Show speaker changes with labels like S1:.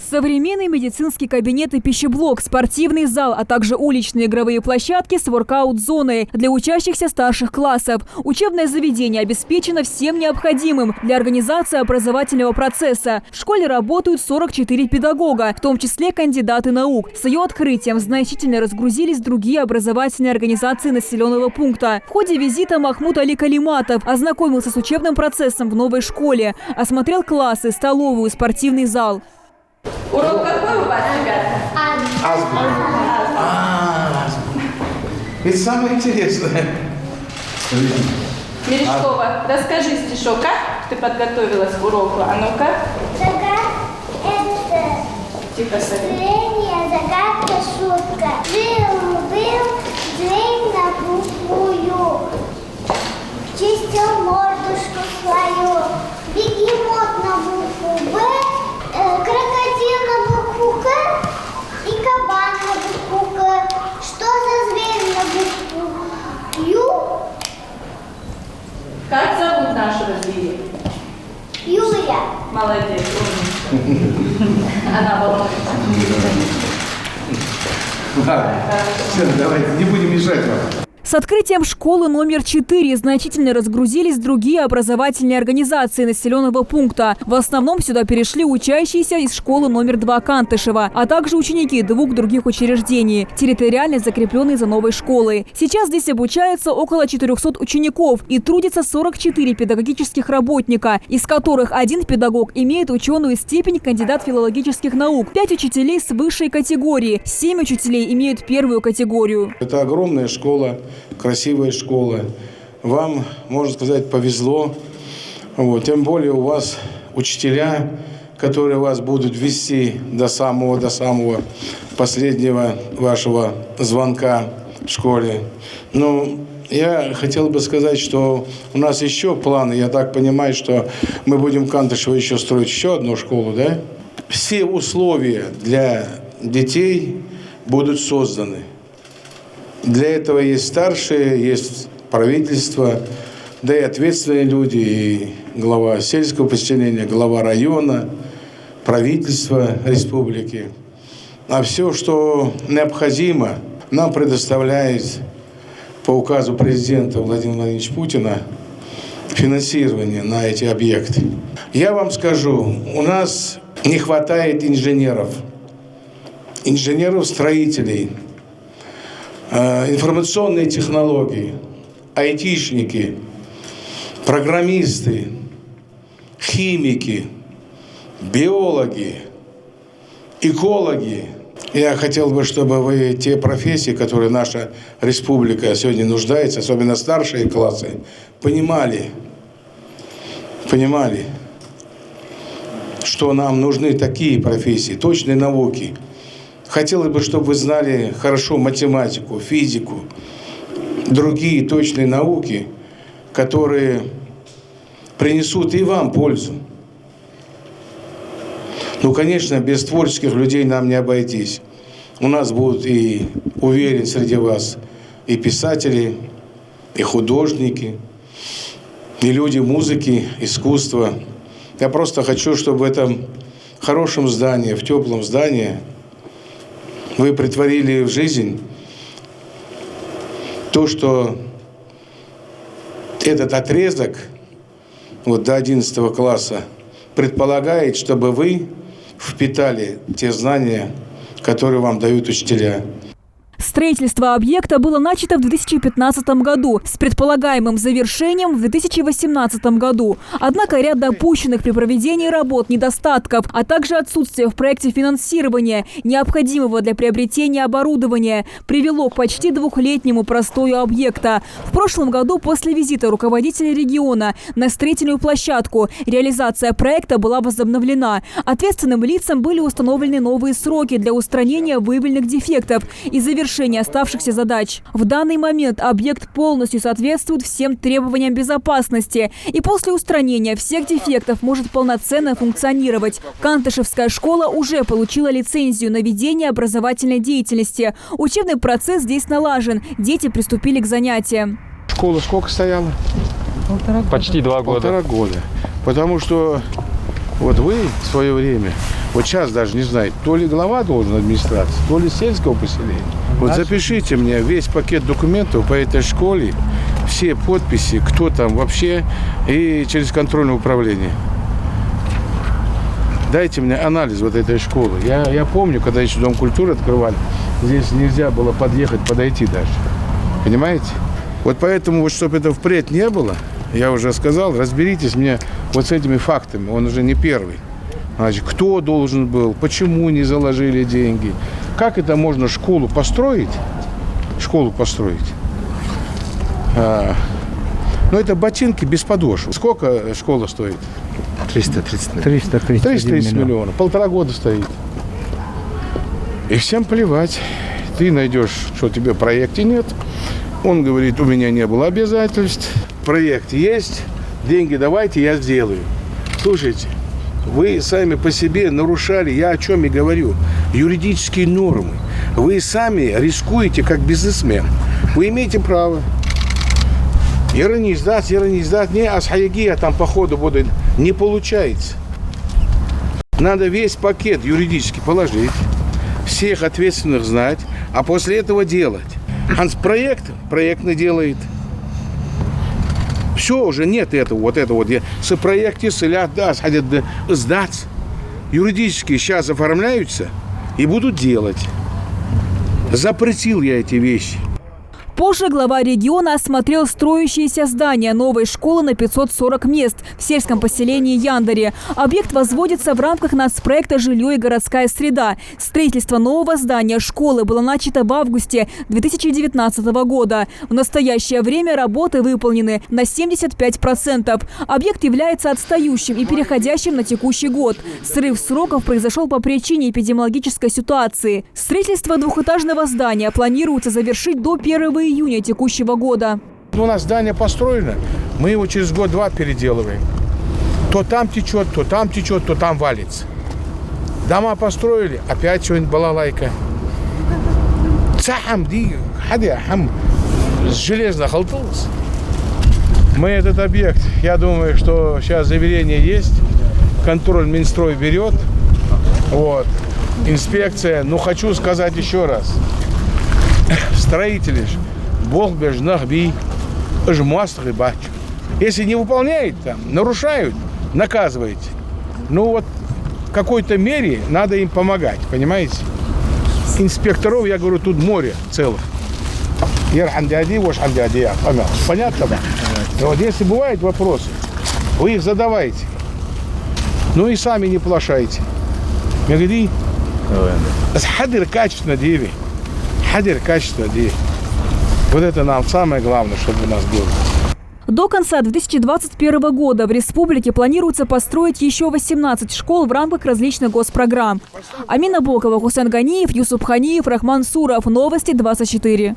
S1: Современный медицинский кабинет и пищеблок, спортивный зал, а также уличные игровые площадки с воркаут-зоной для учащихся старших классов. Учебное заведение обеспечено всем необходимым для организации образовательного процесса. В школе работают 44 педагога, в том числе кандидаты наук. С ее открытием значительно разгрузились другие образовательные организации населенного пункта. В ходе визита Махмуд Али Калиматов ознакомился с учебным процессом в новой школе, осмотрел классы, столовую, спортивный зал.
S2: Урок какой у вас, ребята?
S3: Азбука. Ведь самое интересное.
S2: Мережкова, расскажи стишок, как ты подготовилась к уроку? А ну-ка.
S4: Загадка – это
S2: Тихо, Соня.
S4: зрение, загадка, шутка. Жил-был зрень на букву Ю. Чистил мордушку свою. Бегемот на букву Б. Крокодил на букву К и кабан на букву К. Что за зверь на букву Ю?
S2: Как зовут нашего зверя?
S4: Юлия.
S2: Молодец, умница. Она волнуется.
S3: Ладно, все, давайте, не будем мешать вам.
S1: С открытием школы номер 4 значительно разгрузились другие образовательные организации населенного пункта. В основном сюда перешли учащиеся из школы номер 2 Кантышева, а также ученики двух других учреждений, территориально закрепленные за новой школой. Сейчас здесь обучается около 400 учеников и трудится 44 педагогических работника, из которых один педагог имеет ученую степень кандидат филологических наук, 5 учителей с высшей категории, 7 учителей имеют первую категорию.
S3: Это огромная школа. Красивая школа. Вам, можно сказать, повезло. Вот. Тем более у вас учителя, которые вас будут вести до самого последнего вашего звонка в школе. Но я хотел бы сказать, что у нас еще планы. Я так понимаю, что мы будем в Кантышево еще строить еще одну школу, да? Все условия для детей будут созданы. Для этого есть старшие, есть правительство, да и ответственные люди, и глава сельского поселения, глава района, правительство республики. А все, что необходимо, нам предоставляет по указу президента Владимира Владимировича Путина финансирование на эти объекты. Я вам скажу, у нас не хватает инженеров-строителей, информационные технологии, айтишники, программисты, химики, биологи, экологи. Я хотел бы, чтобы вы те профессии, которые наша республика сегодня нуждается, особенно старшие классы, понимали, что нам нужны такие профессии, точные науки. Хотелось бы, чтобы вы знали хорошо математику, физику, другие точные науки, которые принесут и вам пользу. Ну, конечно, без творческих людей нам не обойтись. У нас будут и, уверен, среди вас и писатели, и художники, и люди музыки, искусства. Я просто хочу, чтобы в этом хорошем здании, в теплом здании вы претворили в жизнь то, что этот отрезок вот до 11 класса предполагает, чтобы вы впитали те знания, которые вам дают учителя.
S1: Строительство объекта было начато в 2015 году с предполагаемым завершением в 2018 году. Однако ряд допущенных при проведении работ недостатков, а также отсутствие в проекте финансирования, необходимого для приобретения оборудования, привело к почти двухлетнему простою объекта. В прошлом году после визита руководителя региона на строительную площадку реализация проекта была возобновлена. Ответственным лицам были установлены новые сроки для устранения выявленных дефектов и завершения оставшихся задач. В данный момент объект полностью соответствует всем требованиям безопасности и после устранения всех дефектов может полноценно функционировать. Кантышевская школа уже получила лицензию на ведение образовательной деятельности. Учебный процесс здесь налажен. Дети приступили к занятиям.
S3: Школа сколько стояла?
S5: Почти 2 года.
S3: 1,5 года. Потому что вот вы в свое время Вот сейчас даже не знаю, то ли глава должен администрации, то ли сельского поселения. Вот запишите мне весь пакет документов по этой школе, все подписи, кто там вообще, и через контрольное управление. Дайте мне анализ вот этой школы. Я помню, когда еще Дом культуры открывали, здесь нельзя было подъехать, подойти даже. Понимаете? Вот поэтому, вот, чтобы это впредь не было, я уже сказал, разберитесь мне вот с этими фактами. Он уже не первый. Значит, кто должен был, почему не заложили деньги, как это можно школу построить, но это ботинки без подошв. Сколько школа стоит? 330 миллионов. 1,5 года стоит. И всем плевать. Ты найдешь, что тебе в проекте нет. Он говорит, у меня не было обязательств. Проект есть, деньги давайте, я сделаю. Слушайте, вы сами по себе нарушали, я о чем и говорю, юридические нормы. Вы сами рискуете как бизнесмен. Вы имеете право. Не сдать, не, а с хаягия там по ходу будет. Не получается. Надо весь пакет юридически положить, всех ответственных знать, а после этого делать. Проектный делает. Все, уже нет этого. Сопроекты, сдать. Юридически сейчас оформляются и будут делать. Запретил я эти вещи.
S1: Позже глава региона осмотрел строящееся здание новой школы на 540 мест в сельском поселении Яндаре. Объект возводится в рамках нацпроекта «Жилье и городская среда». Строительство нового здания школы было начато в августе 2019 года. В настоящее время работы выполнены на 75%. Объект является отстающим и переходящим на текущий год. Срыв сроков произошел по причине эпидемиологической ситуации. Строительство двухэтажного здания планируется завершить до 1 июня текущего года.
S3: У нас здание построено, мы его через год-два переделываем. То там течет, то там валится. Дома построили, опять что-нибудь балалайка. Железно халталось. Мы этот объект, я думаю, что сейчас заверение есть, контроль Минстрой берет, вот, инспекция. Но хочу сказать еще раз, строители если не выполняют, там, нарушают, наказываете. Ну вот в какой-то мере надо им помогать, понимаете? Инспекторов, я говорю, тут море целых. Понятно? Вот если бывают вопросы, вы их задавайте. Ну и сами не плашайте. Хадир качественно деви. Вот это нам самое главное, чтобы у нас было.
S1: До конца 2021 года в республике планируется построить еще 18 школ в рамках различных госпрограмм. Амина Бокова, Хусейн Ганиев, Юсуп Ханиев, Рахман Суров. Новости 24.